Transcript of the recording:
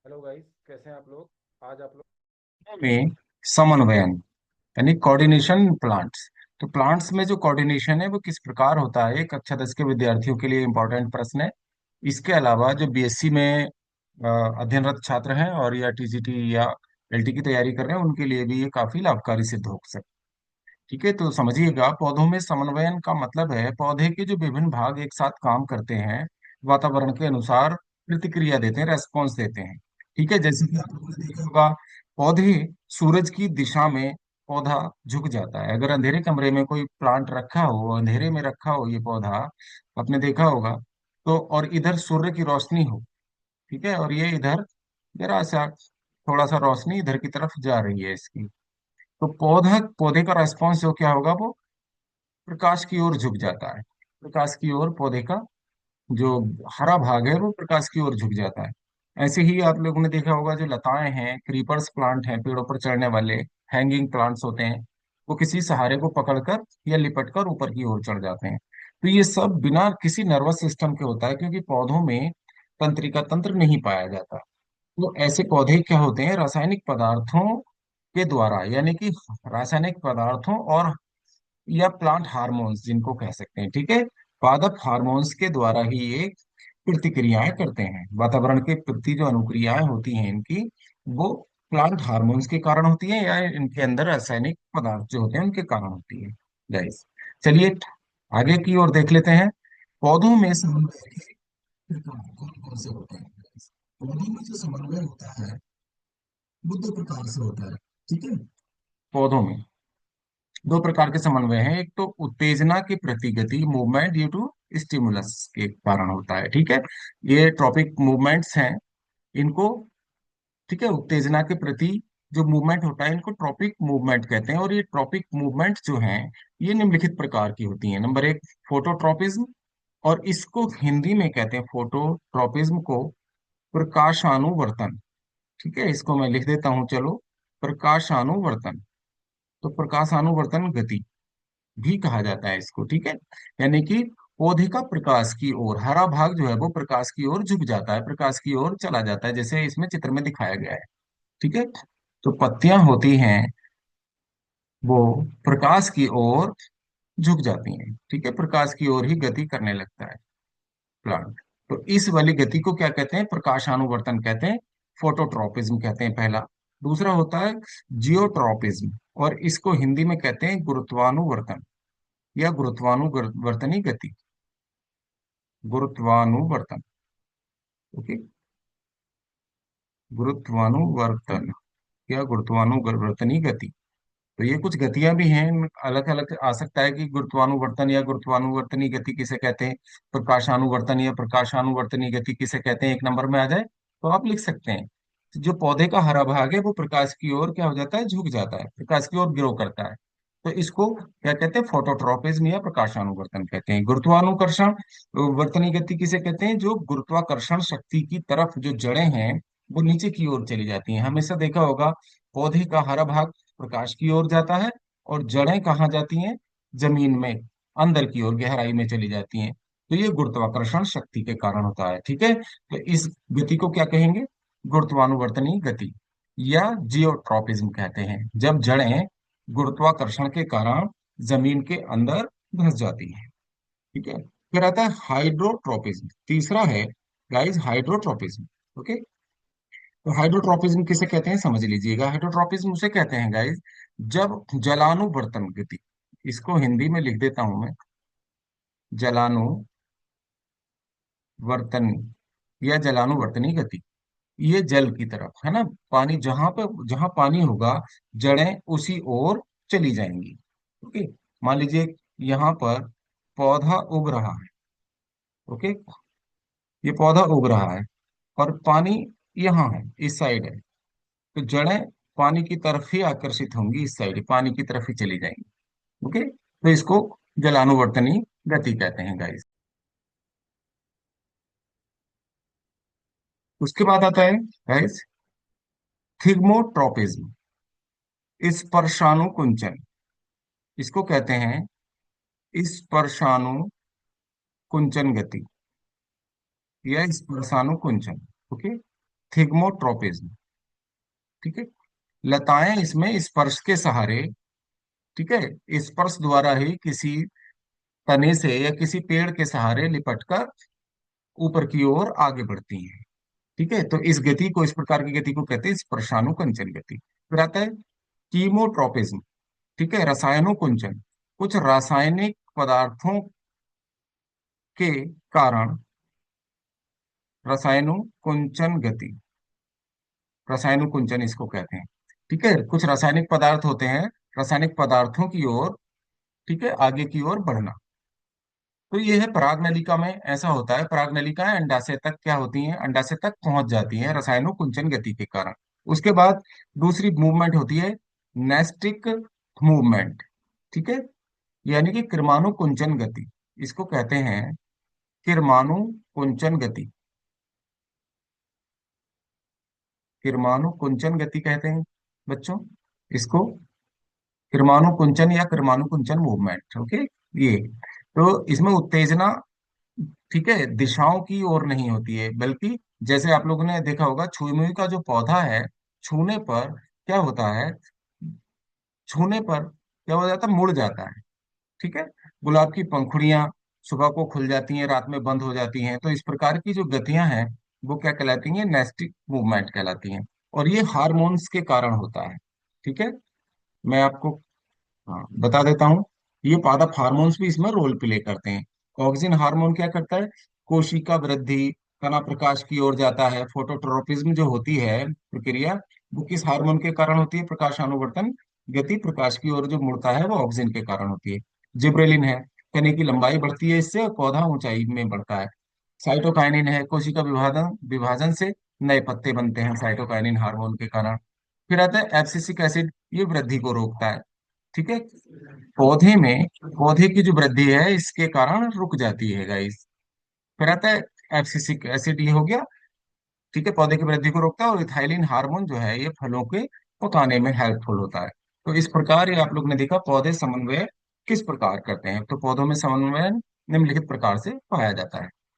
Hello guys, कैसे हैं आप लोग? आज आप लोग में समन्वयन यानी कोऑर्डिनेशन प्लांट्स। तो प्लांट्स में जो कोऑर्डिनेशन है वो किस प्रकार होता है, ये कक्षा 10 के विद्यार्थियों के लिए इम्पोर्टेंट प्रश्न है। इसके अलावा जो बीएससी में अध्ययनरत छात्र हैं और या टीजीटी या एलटी की तैयारी कर रहे हैं उनके लिए भी ये काफी लाभकारी सिद्ध हो सकता है। ठीक है, तो समझिएगा, पौधों में समन्वयन का मतलब है पौधे के जो विभिन्न भाग एक साथ काम करते हैं, वातावरण के अनुसार प्रतिक्रिया देते हैं, रेस्पॉन्स देते हैं। ठीक है, जैसे कि आप लोगों ने देखा होगा, पौधे सूरज की दिशा में पौधा झुक जाता है। अगर अंधेरे कमरे में कोई प्लांट रखा हो, अंधेरे में रखा हो ये पौधा, आपने देखा होगा, तो और इधर सूर्य की रोशनी हो, ठीक है, और ये इधर जरा सा थोड़ा सा रोशनी इधर की तरफ जा रही है इसकी, तो पौधा पौधे का रेस्पॉन्स जो क्या होगा, वो प्रकाश की ओर झुक जाता है। प्रकाश की ओर पौधे का जो हरा भाग है वो प्रकाश की ओर झुक जाता है। ऐसे ही आप लोगों ने देखा होगा, जो लताएं हैं, क्रीपर्स प्लांट हैं, पेड़ों पर चढ़ने वाले हैंगिंग प्लांट्स होते हैं, वो किसी सहारे को पकड़कर या लिपट कर ऊपर की ओर चढ़ जाते हैं। तो ये सब बिना किसी नर्वस सिस्टम के होता है, क्योंकि पौधों में तंत्रिका तंत्र नहीं पाया जाता। तो ऐसे पौधे क्या होते हैं, रासायनिक पदार्थों के द्वारा, यानी कि रासायनिक पदार्थों और या प्लांट हार्मोन्स जिनको कह सकते हैं, ठीक है, पादप हार्मोन्स के द्वारा ही ये प्रतिक्रियाएं करते हैं। वातावरण के प्रति जो अनुक्रियाएं होती हैं इनकी, वो प्लांट हार्मोन्स के कारण होती है या इनके अंदर रासायनिक पदार्थ जो होते हैं उनके कारण होती है। गाइस, चलिए आगे की ओर देख लेते हैं। पौधों में समन्वय के प्रकार कौन कौन से होते हैं। guys? पौधों में जो समन्वय होता है वो दो प्रकार से होता है। ठीक है, पौधों में दो प्रकार के समन्वय हैं। एक तो उत्तेजना के प्रति गति, मूवमेंट ड्यू टू स्टिमुलस के कारण होता है। ठीक है, ये ट्रॉपिक मूवमेंट्स हैं इनको, ठीक है, उत्तेजना के प्रति जो मूवमेंट होता है इनको ट्रॉपिक मूवमेंट कहते हैं। और ये ट्रॉपिक मूवमेंट जो हैं ये निम्नलिखित प्रकार की होती हैं। नंबर एक, फोटोट्रॉपिज्म, और इसको हिंदी में कहते हैं, फोटोट्रॉपिज्म को प्रकाशानुवर्तन। ठीक है, इसको मैं लिख देता हूं, चलो, प्रकाशानुवर्तन। तो प्रकाशानुवर्तन गति भी कहा जाता है इसको। ठीक है, यानी कि पौधे का प्रकाश की ओर हरा भाग जो है वो प्रकाश की ओर झुक जाता है, प्रकाश की ओर चला जाता है, जैसे इसमें चित्र में दिखाया गया है। ठीक है, तो पत्तियां होती हैं वो प्रकाश की ओर झुक जाती हैं। ठीक है, प्रकाश की ओर ही गति करने लगता है प्लांट। तो इस वाली गति को क्या कहते हैं, प्रकाशानुवर्तन कहते हैं, फोटोट्रॉपिज्म कहते हैं पहला। दूसरा होता है जियोट्रॉपिज्म, और इसको हिंदी में कहते हैं गुरुत्वानुवर्तन या गुरुत्वानुवर्तनी गति। गुरुत्वानुवर्तन, ओके, गुरुत्वानुवर्तन या गुरुत्वानुवर्तनी गति। तो ये कुछ गतियां भी हैं, अलग अलग आ सकता है कि गुरुत्वानुवर्तन या गुरुत्वानुवर्तनी गति किसे कहते हैं, प्रकाशानुवर्तन या प्रकाशानुवर्तनी गति किसे कहते हैं, एक नंबर में आ जाए तो आप लिख सकते हैं। तो जो पौधे का हरा भाग है वो प्रकाश की ओर क्या हो जाता है, झुक जाता है, प्रकाश की ओर ग्रो करता है। तो इसको क्या कहते हैं, फोटोट्रॉपिज्म या प्रकाशानुवर्तन कहते हैं। गुरुत्वानुकर्षण वर्तनी गति किसे कहते हैं, जो गुरुत्वाकर्षण शक्ति की तरफ जो जड़ें हैं वो नीचे की ओर चली जाती हैं। हमेशा देखा होगा, पौधे का हरा भाग प्रकाश की ओर जाता है और जड़ें कहाँ जाती हैं, जमीन में अंदर की ओर गहराई में चली जाती हैं। तो ये गुरुत्वाकर्षण शक्ति के कारण होता है। ठीक है, तो इस गति को क्या कहेंगे, गुरुत्वानुवर्तनी गति या जियोट्रॉपिज्म कहते हैं, जब जड़ें गुरुत्वाकर्षण के कारण जमीन के अंदर धंस जाती हैं। ठीक है, फिर आता है हाइड्रोट्रोपिज्म, तीसरा है गाइस हाइड्रोट्रोपिज्म। ओके, तो हाइड्रोट्रोपिज्म किसे कहते हैं समझ लीजिएगा। हाइड्रोट्रोपिज्म उसे कहते हैं गाइस जब जलानुवर्तन गति, इसको हिंदी में लिख देता हूं मैं, जलानुवर्तन या जलानुवर्तनी गति। ये जल की तरफ है ना, पानी जहां पे जहां पानी होगा जड़ें उसी ओर चली जाएंगी। ओके, मान लीजिए यहाँ पर पौधा उग रहा है। ओके, ये पौधा उग रहा है और पानी यहाँ है, इस साइड है, तो जड़ें पानी की तरफ ही आकर्षित होंगी, इस साइड पानी की तरफ ही चली जाएंगी। ओके, तो इसको जलानुवर्तनी गति कहते हैं गाइस। उसके बाद आता है गाइस थिग्मोट्रोपिज्म, स्पर्शानु कुंचन। इसको कहते हैं स्पर्शानु कुंचन गति या स्पर्शानु कुंचन। Okay, thigmotropism. ठीक है। लताएं इसमें स्पर्श के सहारे, ठीक है, स्पर्श द्वारा ही किसी तने से या किसी पेड़ के सहारे लिपटकर ऊपर की ओर आगे बढ़ती हैं। ठीक है, तो इस गति को, इस प्रकार की गति को कहते हैं स्पर्शानुकुंचन गति। फिर आता है कीमोट्रोपिज्म। ठीक है, रसायनोकुंचन। कुछ रासायनिक पदार्थों के कारण रसायनोकुंचन गति, रसायनोकुंचन इसको कहते हैं। ठीक है, कुछ रासायनिक पदार्थ होते हैं, रासायनिक पदार्थों की ओर, ठीक है, आगे की ओर बढ़ना। तो ये है पराग नलिका में ऐसा होता है। पराग नलिकाएं अंडाशय तक क्या होती हैं, अंडाशय तक पहुंच जाती हैं रसायनोकुंचन गति के कारण। उसके बाद दूसरी मूवमेंट होती है नेस्टिक मूवमेंट। ठीक है, यानी कि किरमाणुकुंचन गति, इसको कहते हैं किरमाणुकुंचन गति। किरमाणुकुंचन गति कहते हैं बच्चों इसको, किरमाणुकुंचन या किरमाणुकुंचन मूवमेंट। ओके, ये तो इसमें उत्तेजना, ठीक है, दिशाओं की ओर नहीं होती है, बल्कि जैसे आप लोगों ने देखा होगा छुई मुई का जो पौधा है, छूने पर क्या होता है, छूने पर क्या हो जाता है, मुड़ जाता है। ठीक है, गुलाब की पंखुड़ियां सुबह को खुल जाती हैं, रात में बंद हो जाती हैं। तो इस प्रकार की जो गतियां हैं वो क्या कहलाती हैं, नेस्टिक मूवमेंट कहलाती हैं। और ये हार्मोन्स के कारण होता है। ठीक है, मैं आपको, हाँ, बता देता हूँ। ये पादप हार्मोन्स भी इसमें रोल प्ले करते हैं। ऑक्सीजन हार्मोन क्या करता है, कोशिका वृद्धि, तना प्रकाश की ओर जाता है। फोटोट्रोपिज्म जो होती है प्रक्रिया, वो किस हार्मोन के कारण होती है, प्रकाशानुवर्तन गति, प्रकाश की ओर जो मुड़ता है वो ऑक्सीजन के कारण होती है। जिब्रेलिन है, तने की लंबाई बढ़ती है इससे और पौधा ऊंचाई में बढ़ता है। साइटोकाइनिन है, कोशिका विभाजन विभाजन से नए पत्ते बनते हैं साइटोकाइनिन हार्मोन के कारण। फिर आता है एब्सिसिक एसिड, ये वृद्धि को रोकता है। ठीक है, पौधे में, पौधे की जो वृद्धि है इसके कारण रुक जाती है गाइस। फिर आता है एब्सिसिक एसिड, ये हो गया। ठीक है, पौधे की वृद्धि को रोकता है। और इथाइलिन हार्मोन जो है ये फलों के पकाने में हेल्पफुल होता है। तो इस प्रकार ये आप लोग ने देखा पौधे समन्वय किस प्रकार करते हैं। तो पौधों में समन्वय निम्नलिखित प्रकार से पाया जाता है।